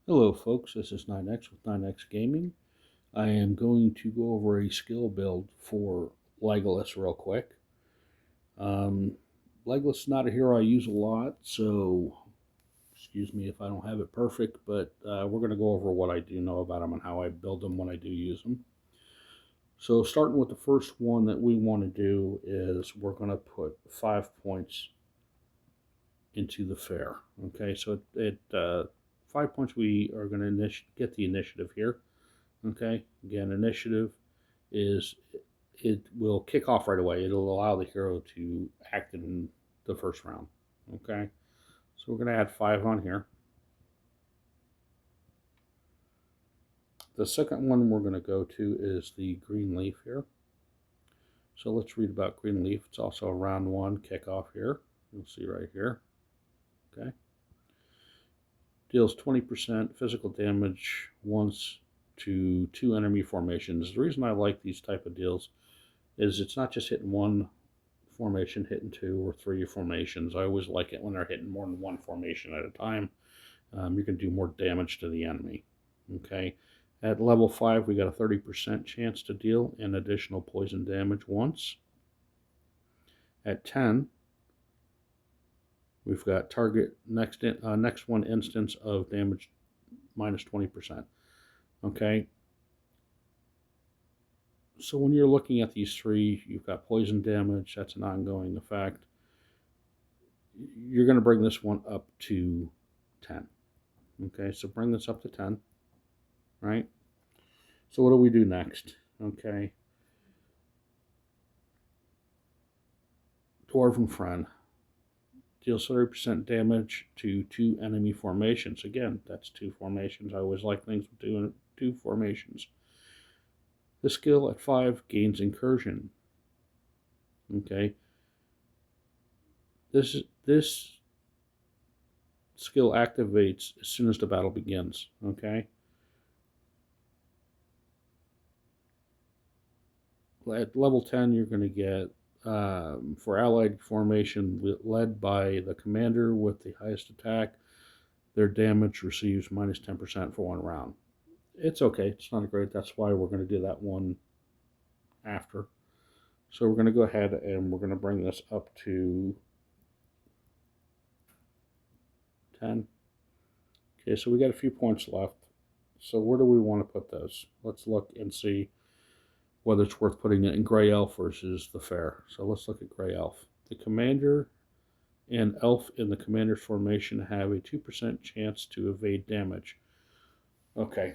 Hello folks, this is 9X with 9X Gaming. I am going to go over a skill build for Legolas real quick. Um, Legolas is not a hero I use a lot, so excuse me if I don't have it perfect, but we're going to go over what I do know about him and how I build them when I do use them. So starting with the first one that we want to do is we're going to put 5 points into the fair. Okay, so 5 points we are going to get the initiative here. Okay, again, initiative is it will kick off right away. It'll allow the hero to act in the first round. Okay, so we're going to add 5 on here. The second one we're going to go to is the green leaf here. So let's read about green leaf. It's also a round 1 kickoff here. You'll see right here. Okay, deals 20% physical damage once to 2 enemy formations. The reason I like these type of deals is it's not just hitting one formation, hitting 2 or 3 formations. I always like it when they're hitting more than one formation at a time. You can do more damage to the enemy. Okay, at level 5 we got a 30% chance to deal an additional poison damage once. At 10 we've got target next one instance of damage minus 20%. Okay, so when you're looking at these 3, you've got poison damage, that's an ongoing effect. You're going to bring this one up to 10. Okay, so bring this up to 10, right? So what do we do next? Okay, Dwarven Friend deals 30% damage to 2 enemy formations. Again, that's 2 formations. I always like things with doing 2 formations. The skill at 5 gains incursion. Okay, this skill activates as soon as the battle begins. Okay, at level 10 you're going to get for allied formation led by the commander with the highest attack, their damage receives minus 10% for 1 round. It's okay, it's not great. That's why we're going to do that one after. So we're going to go ahead and we're going to bring this up to 10. Okay, so we got a few points left. So where do we want to put those? Let's look and see whether it's worth putting it in Gray Elf versus the Fair. So let's look at Gray Elf. The commander and elf in the commander's formation have a 2% chance to evade damage. Okay,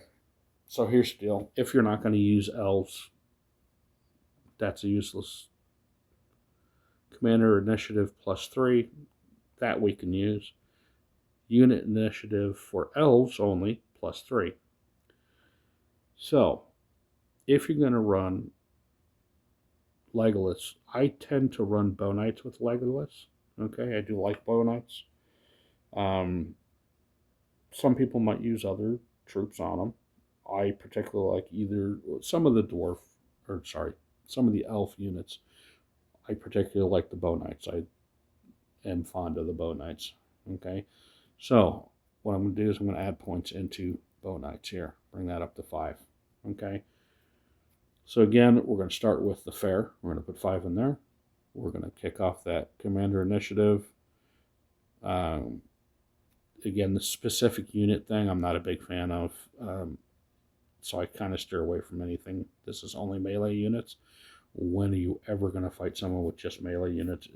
so here's the deal. If you're not going to use elves, that's a useless. Commander initiative +3, that we can use. Unit initiative for elves only, +3. So, if you're going to run Legolas, I tend to run Bow Knights with Legolas. Okay, I do like Bow Knights. Some people might use other troops on them. I particularly like either some of the some of the elf units. I particularly like the Bow Knights. I am fond of the Bow Knights. Okay, so what I'm going to do is I'm going to add points into Bow Knights here. Bring that up to 5. Okay, so again, we're going to start with the fair. We're going to put 5 in there. We're going to kick off that commander initiative. Again, the specific unit thing I'm not a big fan of, so I kind of steer away from anything. This is only melee units. When are you ever going to fight someone with just melee units?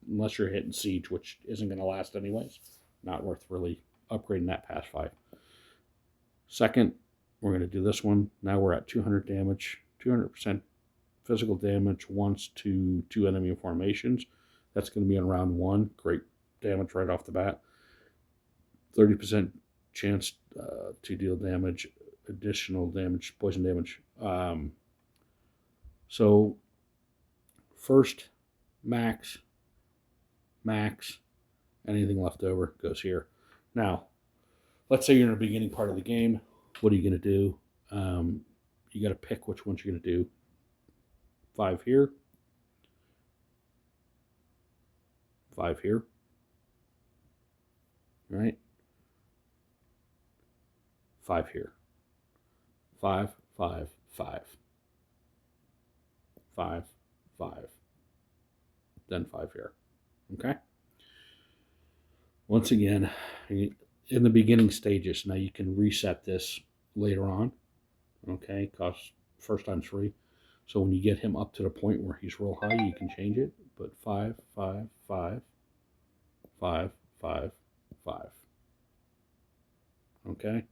Unless you're hitting siege, which isn't going to last anyways. Not worth really upgrading that past 5. Second, we're going to do this one. Now we're at 200 damage, 200% physical damage once to 2 enemy formations. That's going to be in round 1. Great damage right off the bat. 30% chance to deal damage, additional damage, poison damage. So first, max, anything left over goes here. Now, let's say you're in the beginning part of the game. What are you going to do? You got to pick which ones you're going to do. 5 here, 5 here, right? 5 here. 5, 5, 5. 5, 5. Then 5 here. Okay? Once again, in the beginning stages, now you can reset this later on. Okay? Costs first time's free. So when you get him up to the point where he's real high, you can change it. But 5, 5, 5, 5, 5, 5. Okay?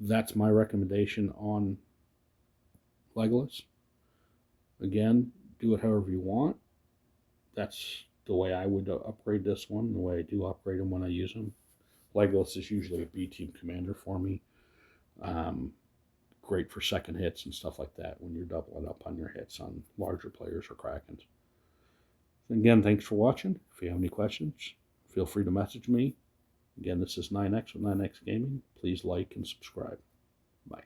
That's my recommendation on Legolas. Again, do it however you want. That's the way I would upgrade this one, the way I do upgrade them when I use them. Legolas is usually a B team commander for me. Great for second hits and stuff like that when you're doubling up on your hits on larger players or Krakens. Again, thanks for watching. If you have any questions, feel free to message me. Again, this is 9X with 9X Gaming. Please like and subscribe. Bye.